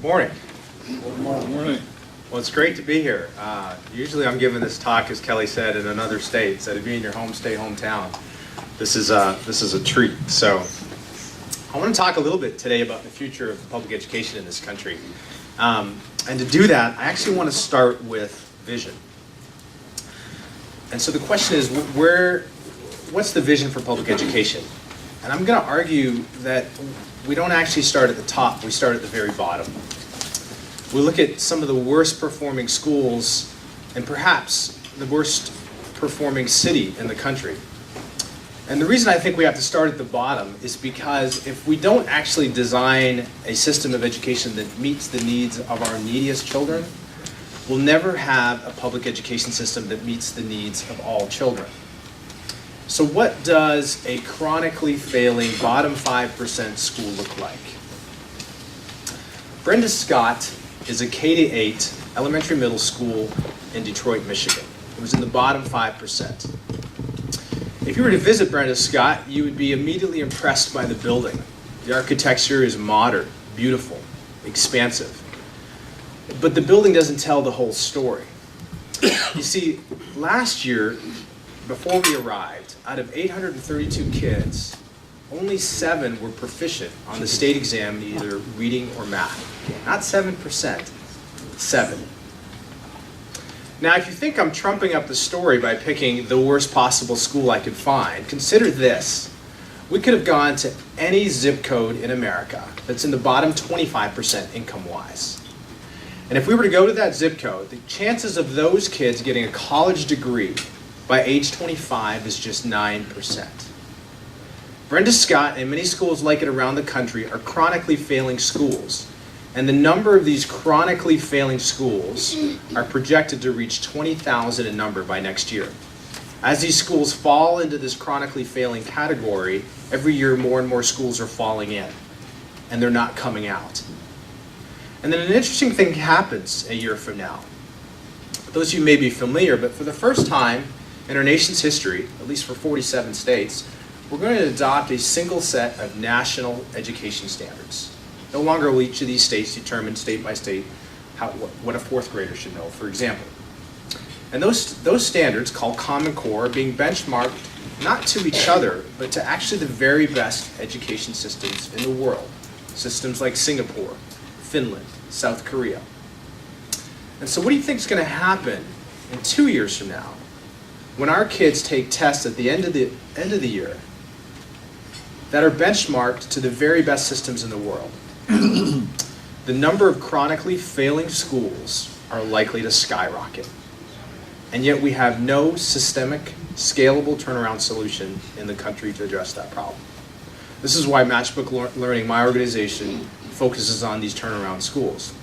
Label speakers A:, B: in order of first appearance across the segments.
A: Morning.
B: Good morning.
A: Well, it's great to be here. Usually I'm giving this talk, as Kelly said, in another state. Instead of being your hometown. This is a treat. So I want to talk a little bit today about the future of public education in this country. And to do that, I actually want to start with vision. And so the question is, what's the vision for public education? And I'm going to argue that we don't actually start at the top, we start at the very bottom. We look at some of the worst performing schools and perhaps the worst performing city in the country. And the reason I think we have to start at the bottom is because if we don't actually design a system of education that meets the needs of our neediest children, we'll never have a public education system that meets the needs of all children. So what does a chronically failing bottom 5% school look like? Brenda Scott is a K-8 elementary middle school in Detroit, Michigan. It was in the bottom 5%. If you were to visit Brenda Scott, you would be immediately impressed by the building. The architecture is modern, beautiful, expansive. But the building doesn't tell the whole story. You see, last year, before we arrived, out of 832 kids, only 7 were proficient on the state exam in either reading or math. Not 7%, 7. Now, if you think I'm trumping up the story by picking the worst possible school I could find, consider this. We could have gone to any zip code in America that's in the bottom 25% income-wise. And if we were to go to that zip code, the chances of those kids getting a college degree by age 25 is just 9%. Brenda Scott and many schools like it around the country are chronically failing schools. And the number of these chronically failing schools are projected to reach 20,000 in number by next year. As these schools fall into this chronically failing category, every year more and more schools are falling in, and they're not coming out. And then an interesting thing happens a year from now. Those of you may be familiar, but for the first time in our nation's history, at least for 47 states, we're going to adopt a single set of national education standards. No longer will each of these states determine state by state what a fourth grader should know, for example. And those standards, called Common Core, are being benchmarked not to each other, but to actually the very best education systems in the world. Systems like Singapore, Finland, South Korea. And so what do you think is going to happen in 2 years from now when our kids take tests at the end of the year that are benchmarked to the very best systems in the world? The number of chronically failing schools are likely to skyrocket. And yet we have no systemic, scalable turnaround solution in the country to address that problem. This is why Matchbook Learning, my organization, focuses on these turnaround schools.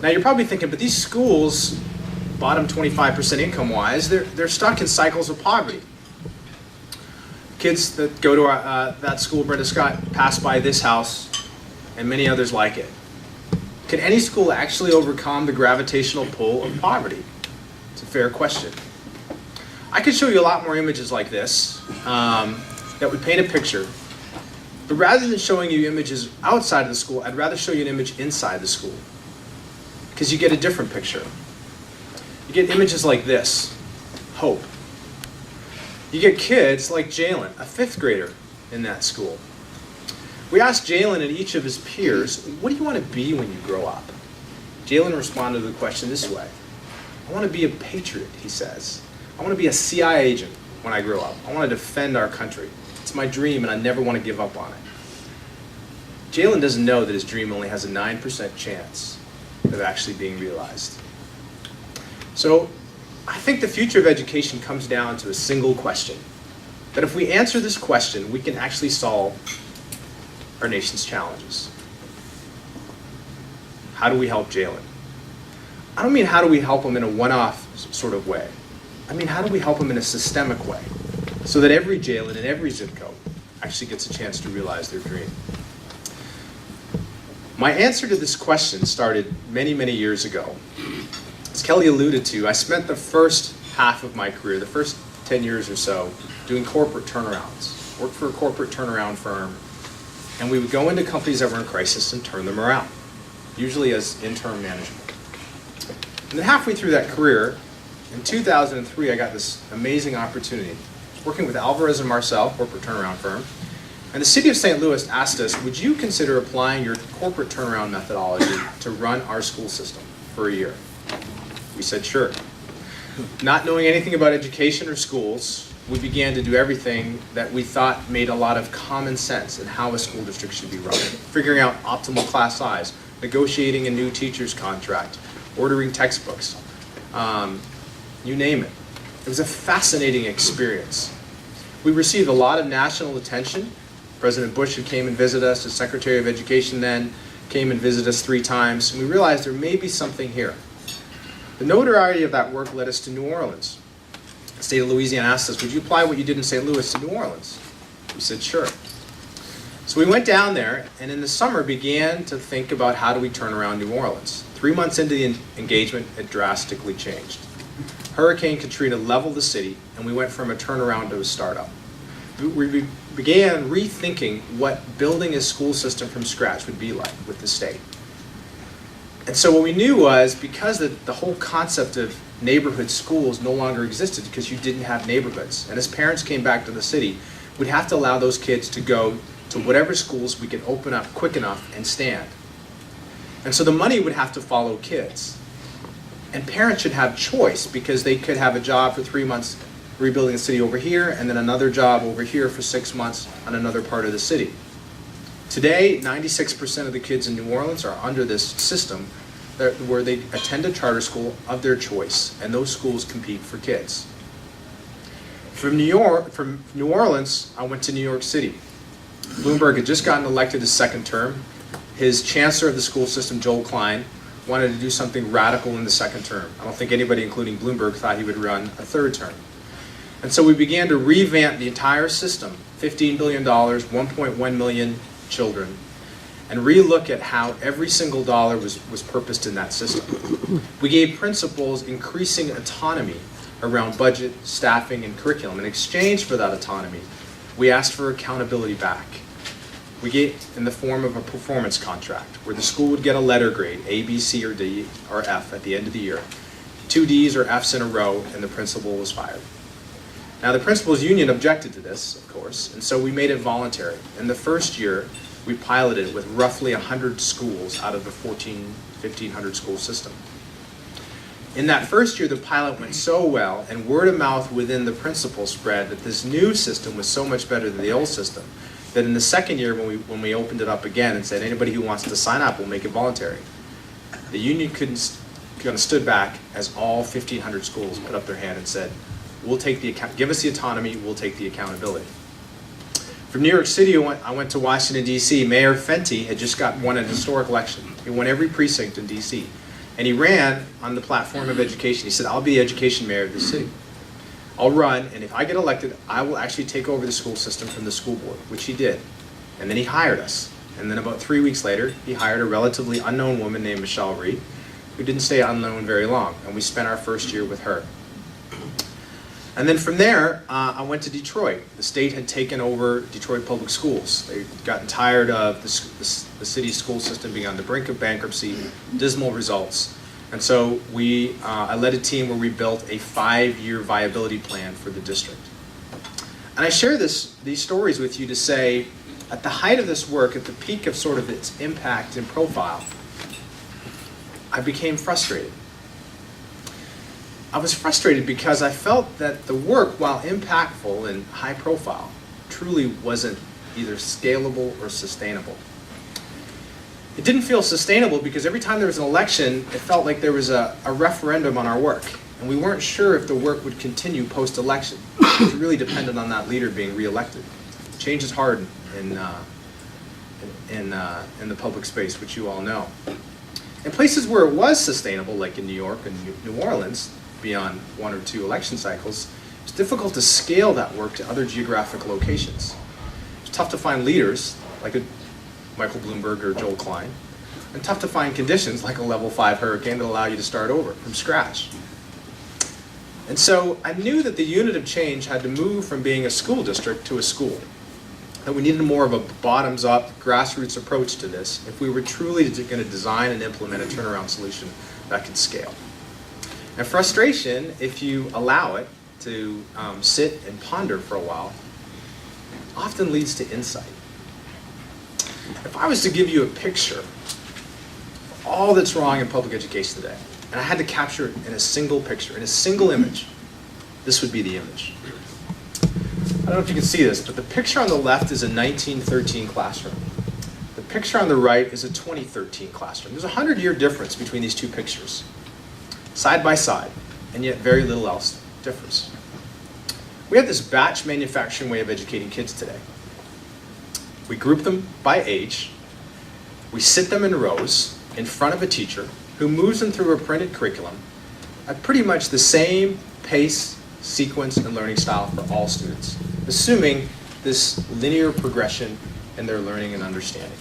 A: Now you're probably thinking, but these schools, bottom 25% income-wise, they're stuck in cycles of poverty. Kids that go to that school, Brenda Scott, pass by this house and many others like it. Can any school actually overcome the gravitational pull of poverty? It's a fair question. I could show you a lot more images like this that would paint a picture. But rather than showing you images outside of the school, I'd rather show you an image inside the school, because you get a different picture. You get images like this, hope. You get kids like Jalen, a 5th grader in that school. We asked Jalen and each of his peers, what do you want to be when you grow up? Jalen responded to the question this way. I want to be a patriot, he says. I want to be a CIA agent when I grow up. I want to defend our country. It's my dream and I never want to give up on it. Jalen doesn't know that his dream only has a 9% chance of actually being realized. So I think the future of education comes down to a single question. That if we answer this question, we can actually solve our nation's challenges. How do we help Jalen? I don't mean how do we help him in a one-off sort of way. I mean how do we help him in a systemic way so that every Jalen in every zip code actually gets a chance to realize their dream. My answer to this question started many, many years ago. As Kelly alluded to, I spent the first half of my career, the first 10 years or so, doing corporate turnarounds. Worked for a corporate turnaround firm, and we would go into companies that were in crisis and turn them around. usually as interim management. And then halfway through that career, in 2003, I got this amazing opportunity, working with Alvarez & Marcel, corporate turnaround firm, and the city of St. Louis asked us, would you consider applying your corporate turnaround methodology to run our school system for a year? We said, sure. Not knowing anything about education or schools, we began to do everything that we thought made a lot of common sense in how a school district should be run. Figuring out optimal class size, negotiating a new teacher's contract, ordering textbooks, you name it. It was a fascinating experience. We received a lot of national attention. President Bush had came and visited us, the Secretary of Education then came and visited us 3 times, and we realized there may be something here. The notoriety of that work led us to New Orleans. The state of Louisiana asked us, would you apply what you did in St. Louis to New Orleans? We said, sure. So we went down there, and in the summer began to think about how do we turn around New Orleans. 3 months into the engagement, it drastically changed. Hurricane Katrina leveled the city, and we went from a turnaround to a startup. We began rethinking what building a school system from scratch would be like with the state. And so what we knew was, because the whole concept of neighborhood schools no longer existed because you didn't have neighborhoods. And as parents came back to the city, we'd have to allow those kids to go to whatever schools we could open up quick enough and stand. And so the money would have to follow kids. And parents should have choice, because they could have a job for 3 months rebuilding the city over here, and then another job over here for 6 months on another part of the city. Today, 96% of the kids in New Orleans are under this system where they attend a charter school of their choice, and those schools compete for kids. From New Orleans, I went to New York City. Bloomberg had just gotten elected his 2nd term. His chancellor of the school system, Joel Klein, wanted to do something radical in the 2nd term. I don't think anybody, including Bloomberg, thought he would run a 3rd term. And so we began to revamp the entire system, $15 billion, 1.1 million children, and relook at how every single dollar was purposed in that system. We gave principals increasing autonomy around budget, staffing, and curriculum. In exchange for that autonomy, we asked for accountability back. We gave in the form of a performance contract, where the school would get a letter grade, A, B, C, or D, or F at the end of the year. 2 Ds or Fs in a row, and the principal was fired. Now, the principals union objected to this, of course, and so we made it voluntary. In the first year, we piloted with roughly 100 schools out of the 1,500 school system. In that first year, the pilot went so well, and word of mouth within the principal spread that this new system was so much better than the old system, that in the 2nd year, when we opened it up again and said, anybody who wants to sign up, we'll make it voluntary, the union kind of stood back as all 1,500 schools put up their hand and said, we'll take give us the autonomy, we'll take the accountability. From New York City, I went to Washington, D.C. Mayor Fenty had just won an historic election. He won every precinct in D.C. And he ran on the platform of education. He said, I'll be the education mayor of this city. I'll run, and if I get elected, I will actually take over the school system from the school board, which he did. And then he hired us. And then about 3 weeks later, he hired a relatively unknown woman named Michelle Reed, who didn't stay unknown very long. And we spent our first year with her. And then from there, I went to Detroit. The state had taken over Detroit Public Schools. They'd gotten tired of the city's school system being on the brink of bankruptcy, dismal results. And so I led a team where we built a 5-year viability plan for the district. And I share these stories with you to say, at the height of this work, at the peak of sort of its impact and profile, I became frustrated. I was frustrated because I felt that the work, while impactful and high profile, truly wasn't either scalable or sustainable. It didn't feel sustainable because every time there was an election, it felt like there was a referendum on our work. And we weren't sure if the work would continue post-election. It really depended on that leader being reelected. Change is hard in the public space, which you all know. In places where it was sustainable, like in New York and New Orleans, beyond 1 or 2 election cycles, it's difficult to scale that work to other geographic locations. It's tough to find leaders, like a Michael Bloomberg or Joel Klein, and tough to find conditions like a level 5 hurricane that allow you to start over from scratch. And so I knew that the unit of change had to move from being a school district to a school. that we needed more of a bottoms-up, grassroots approach to this if we were truly going to design and implement a turnaround solution that could scale. And frustration, if you allow it to sit and ponder for a while, often leads to insight. If I was to give you a picture of all that's wrong in public education today, and I had to capture it in a single picture, in a single image, this would be the image. I don't know if you can see this, but the picture on the left is a 1913 classroom. The picture on the right is a 2013 classroom. There's a 100-year difference between these two pictures, side by side, and yet very little else differs. We have this batch manufacturing way of educating kids today. We group them by age. We sit them in rows in front of a teacher who moves them through a printed curriculum at pretty much the same pace, sequence, and learning style for all students, assuming this linear progression in their learning and understanding.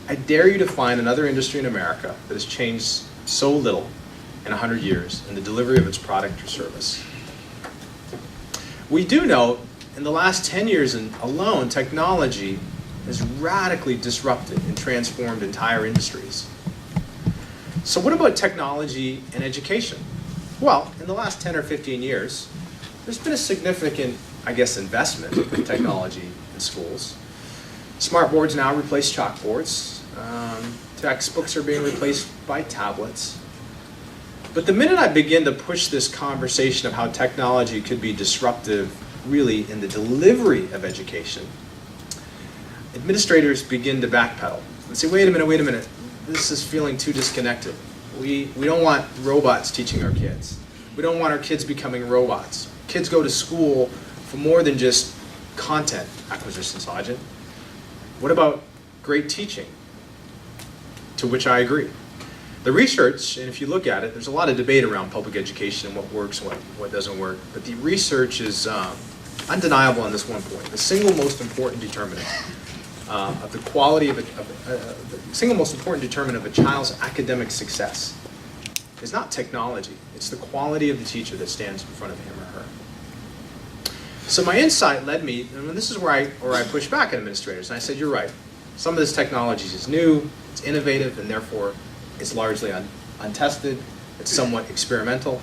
A: I dare you to find another industry in America that has changed so little in 100 years in the delivery of its product or service. We do know in the last 10 years alone, technology has radically disrupted and transformed entire industries. So what about technology and education? Well, in the last 10 or 15 years, there's been a significant, investment in technology in schools. Smart boards now replace chalkboards. Textbooks are being replaced by tablets. But the minute I begin to push this conversation of how technology could be disruptive really in the delivery of education, administrators begin to backpedal and say, wait a minute, this is feeling too disconnected. We don't want robots teaching our kids. We don't want our kids becoming robots. Kids go to school for more than just content acquisition, Sajan. What about great teaching? To which I agree. The research, and if you look at it, there's a lot of debate around public education and what works and what doesn't work, but the research is undeniable on this one point. The single most important determinant of the quality of the single most important determinant of a child's academic success is not technology. It's the quality of the teacher that stands in front of him or her. So my insight led me, and this is where I push back at administrators, and I said, you're right. Some of this technology is new, it's innovative, and therefore it's largely untested, it's somewhat experimental.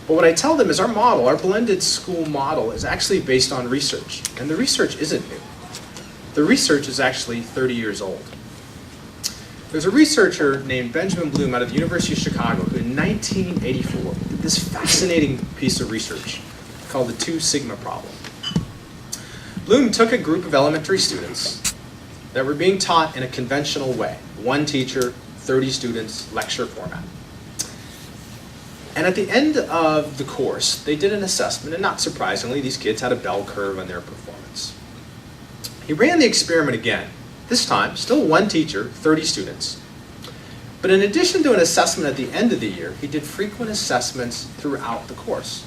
A: But what I tell them is our model, our blended school model, is actually based on research. And the research isn't new. The research is actually 30 years old. There's a researcher named Benjamin Bloom out of the University of Chicago who in 1984 did this fascinating piece of research called the 2 sigma problem. Bloom took a group of elementary students that were being taught in a conventional way, one teacher, 30 students, lecture format. And at the end of the course, they did an assessment, and not surprisingly, these kids had a bell curve on their performance. He ran the experiment again, this time, still one teacher, 30 students. But in addition to an assessment at the end of the year, he did frequent assessments throughout the course.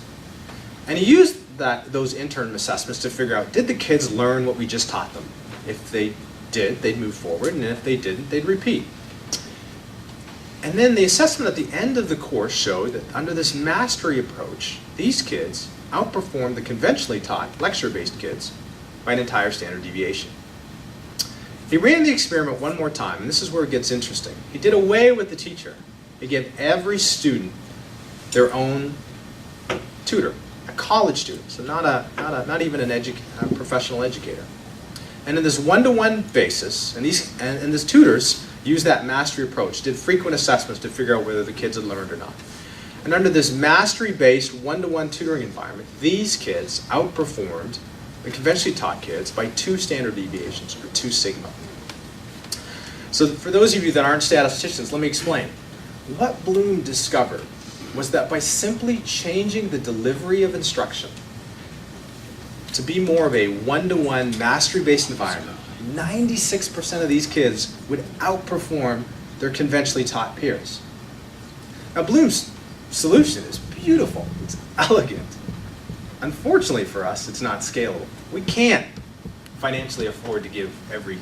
A: And he used those interim assessments to figure out, did the kids learn what we just taught them? If they did, they'd move forward, and if they didn't, they'd repeat. And then the assessment at the end of the course showed that under this mastery approach, these kids outperformed the conventionally taught lecture-based kids by an entire standard deviation. He ran the experiment one more time, and this is where it gets interesting. He did away with the teacher. He gave every student their own tutor, a college student, so not even a professional educator. And in this one-to-one basis, and these tutors used that mastery approach, did frequent assessments to figure out whether the kids had learned or not. And under this mastery-based one-to-one tutoring environment, these kids outperformed the conventionally taught kids by 2 standard deviations, or 2 sigma. So for those of you that aren't statisticians, let me explain. What Bloom discovered was that by simply changing the delivery of instruction to be more of a one-to-one mastery-based environment, 96% of these kids would outperform their conventionally taught peers. Now Bloom's solution is beautiful, it's elegant. Unfortunately for us, it's not scalable. We can't financially afford to give every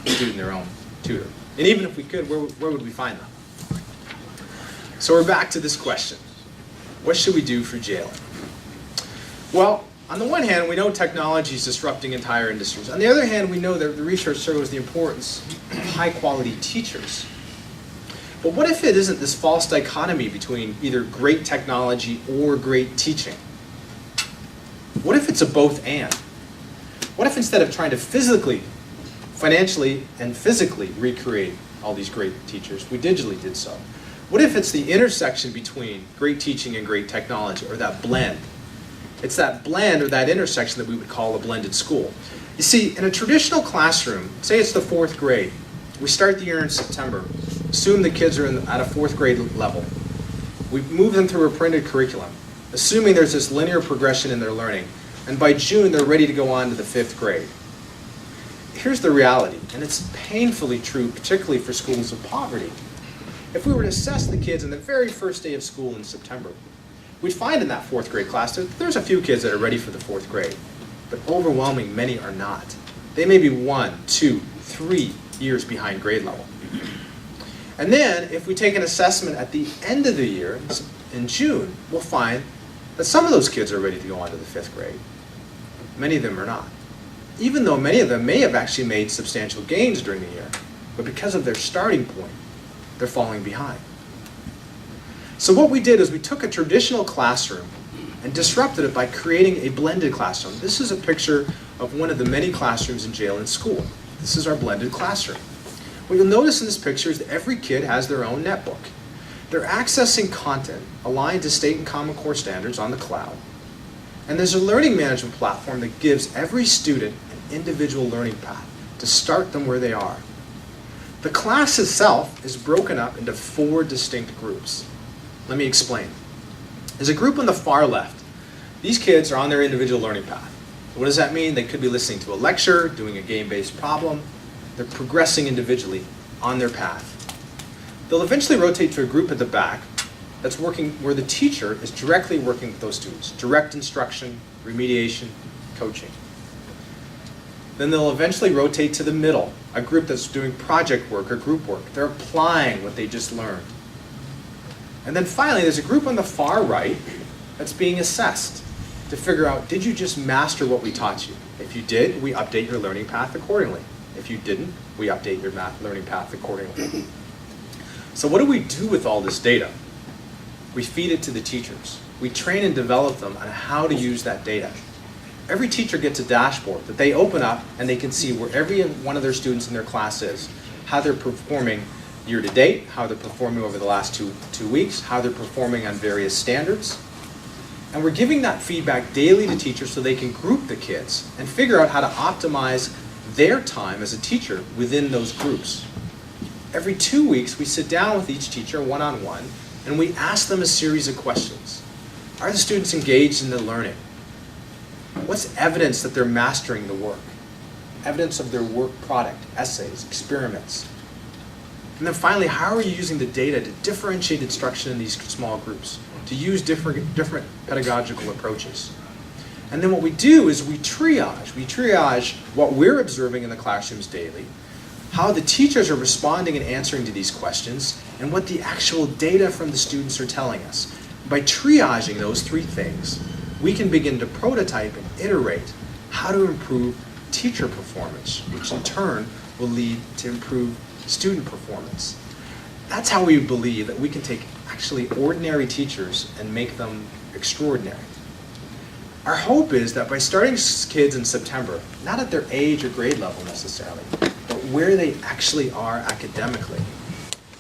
A: student their own tutor. And even if we could, where would we find them? So we're back to this question. What should we do for jailing? Well, On the one hand, we know technology is disrupting entire industries. On the other hand, we know that the research shows the importance of high-quality teachers. But what if it isn't this false dichotomy between either great technology or great teaching? What if it's a both and? What if instead of trying to financially and physically recreate all these great teachers, we digitally did so? What if it's the intersection between great teaching and great technology, or that blend? It's that blend or that intersection that we would call a blended school. You see, in a traditional classroom, say it's the 4th grade, we start the year in September, assume the kids are at a 4th grade level. We move them through a printed curriculum, assuming there's this linear progression in their learning, and by June they're ready to go on to the 5th grade. Here's the reality, and it's painfully true, particularly for schools of poverty. If we were to assess the kids on the very first day of school in September, we'd find in that 4th grade class that there's a few kids that are ready for the 4th grade, but overwhelming many are not. They may be 1, 2, 3 years behind grade level. And then, if we take an assessment at the end of the year, in June, we'll find that some of those kids are ready to go on to the 5th grade. Many of them are not. Even though many of them may have actually made substantial gains during the year, but because of their starting point, they're falling behind. So what we did is we took a traditional classroom and disrupted it by creating a blended classroom. This is a picture of one of the many classrooms in Jalen School. This is our blended classroom. What you'll notice in this picture is that every kid has their own netbook. They're accessing content aligned to state and Common Core standards on the cloud. And there's a learning management platform that gives every student an individual learning path to start them where they are. The class itself is broken up into 4 distinct groups. Let me explain. There's a group on the far left. These kids are on their individual learning path. What does that mean? They could be listening to a lecture, doing a game-based problem. They're progressing individually on their path. They'll eventually rotate to a group at the back that's working where the teacher is directly working with those students. Direct instruction, remediation, coaching. Then they'll eventually rotate to the middle, a group that's doing project work or group work. They're applying what they just learned. And then finally, there's a group on the far right that's being assessed to figure out, did you just master what we taught you? If you did, we update your learning path accordingly. If you didn't, we update your learning path accordingly. So what do we do with all this data? We feed it to the teachers. We train and develop them on how to use that data. Every teacher gets a dashboard that they open up and they can see where every one of their students in their class is, how they're performing year to date, how they're performing over the last two weeks, how they're performing on various standards. And we're giving that feedback daily to teachers so they can group the kids and figure out how to optimize their time as a teacher within those groups. Every 2 weeks, we sit down with each teacher one-on-one and we ask them a series of questions. Are the students engaged in the learning? What's evidence that they're mastering the work? Evidence of their work product, essays, experiments. And then finally, how are you using the data to differentiate instruction in these small groups, to use different pedagogical approaches? And then what we do is we triage. We triage what we're observing in the classrooms daily, how the teachers are responding and answering to these questions, and what the actual data from the students are telling us. By triaging those 3 things, we can begin to prototype and iterate how to improve teacher performance, which in turn will lead to improved student performance. That's how we believe that we can take actually ordinary teachers and make them extraordinary. Our hope is that by starting kids in September, not at their age or grade level necessarily, but where they actually are academically,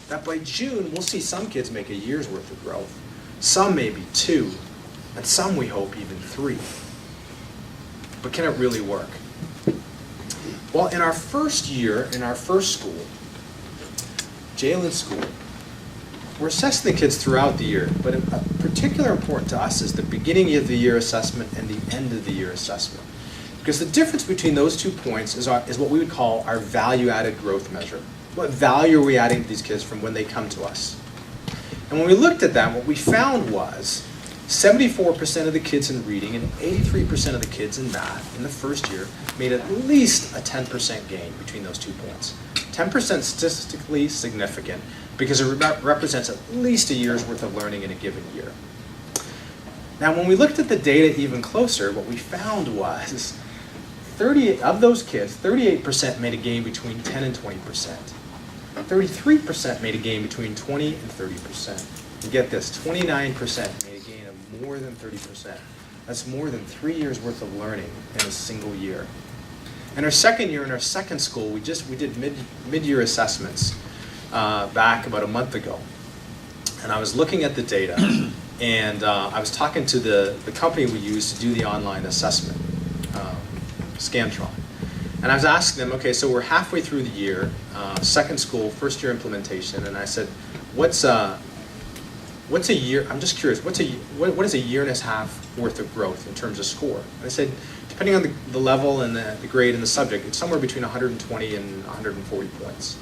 A: that by June we'll see some kids make a year's worth of growth, some maybe 2, and some we hope even 3. But can it really work? Well, in our first year, in our first school, Jalen School, we're assessing the kids throughout the year, but particularly important to us is the beginning of the year assessment and the end of the year assessment. Because the difference between those 2 points is what we would call our value-added growth measure. What value are we adding to these kids from when they come to us? And when we looked at that, what we found was 74% of the kids in reading and 83% of the kids in math in the first year made at least a 10% gain between those 2 points. 10% statistically significant because it represents at least a year's worth of learning in a given year. Now, when we looked at the data even closer, what we found was 38 of those kids, 38% made a gain between 10 and 20%. 33% made a gain between 20 and 30%. And get this, 29% made a gain of more than 30%. That's more than 3 years worth of learning in a single year. In our second year, in our second school, we did mid-year assessments back about a month ago. And I was looking at the data, and I was talking to the company we use to do the online assessment, Scantron. And I was asking them, okay, so we're halfway through the year, second school, first year implementation, and I said, what's a year? I'm just curious. What is a year and a half worth of growth in terms of score? And I said, depending on the level and the grade and the subject, it's somewhere between 120 and 140 points.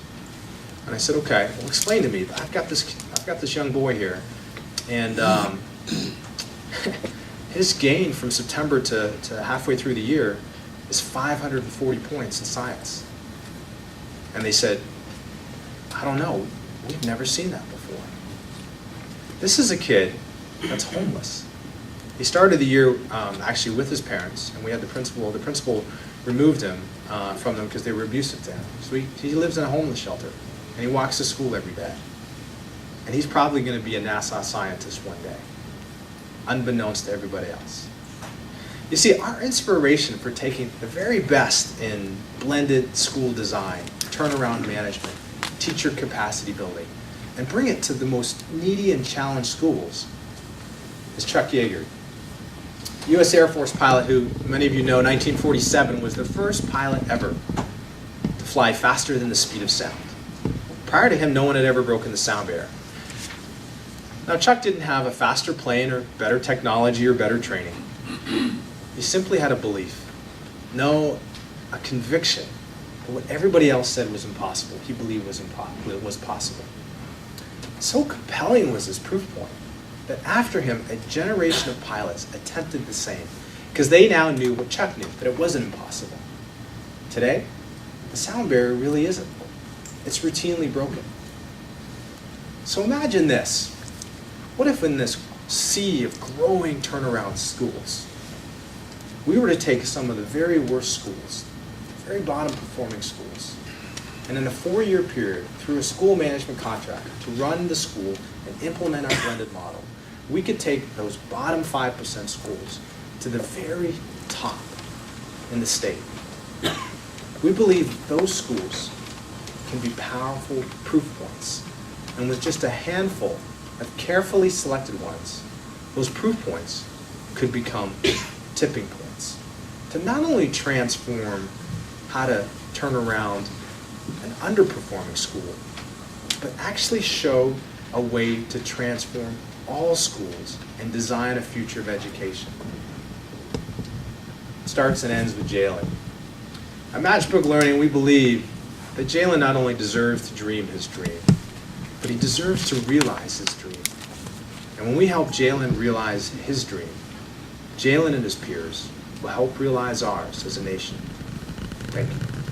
A: And I said, okay, well, explain to me. I've got this young boy here, and his gain from September to halfway through the year is 540 points in science. And they said, I don't know, we've never seen that before. This is a kid that's homeless. He started the year actually with his parents, and we had the principal removed him from them because they were abusive to him. So he lives in a homeless shelter, and he walks to school every day. And he's probably going to be a NASA scientist one day, unbeknownst to everybody else. You see, our inspiration for taking the very best in blended school design, turnaround management, teacher capacity building, and bring it to the most needy and challenged schools is Chuck Yeager, U.S. Air Force pilot who, many of you know, 1947 was the first pilot ever to fly faster than the speed of sound. Prior to him, no one had ever broken the sound barrier. Now, Chuck didn't have a faster plane or better technology or better training. He simply had a belief, a conviction that what everybody else said was impossible, he believed was possible. So compelling was his proof point that after him, a generation of pilots attempted the same because they now knew what Chuck knew, that it wasn't impossible. Today, the sound barrier really isn't. It's routinely broken. So imagine this. What if in this sea of growing turnaround schools, we were to take some of the very worst schools, very bottom performing schools, and in a 4-year period, through a school management contract, to run the school and implement our blended model, we could take those bottom 5% schools to the very top in the state. We believe those schools can be powerful proof points, and with just a handful of carefully selected ones, those proof points could become tipping points to not only transform how to turn around an underperforming school, but actually show a way to transform all schools and design a future of education. It starts and ends with Jalen. At Matchbook Learning, we believe that Jalen not only deserves to dream his dream, but he deserves to realize his dream. And when we help Jalen realize his dream, Jalen and his peers will help realize ours as a nation. Thank you.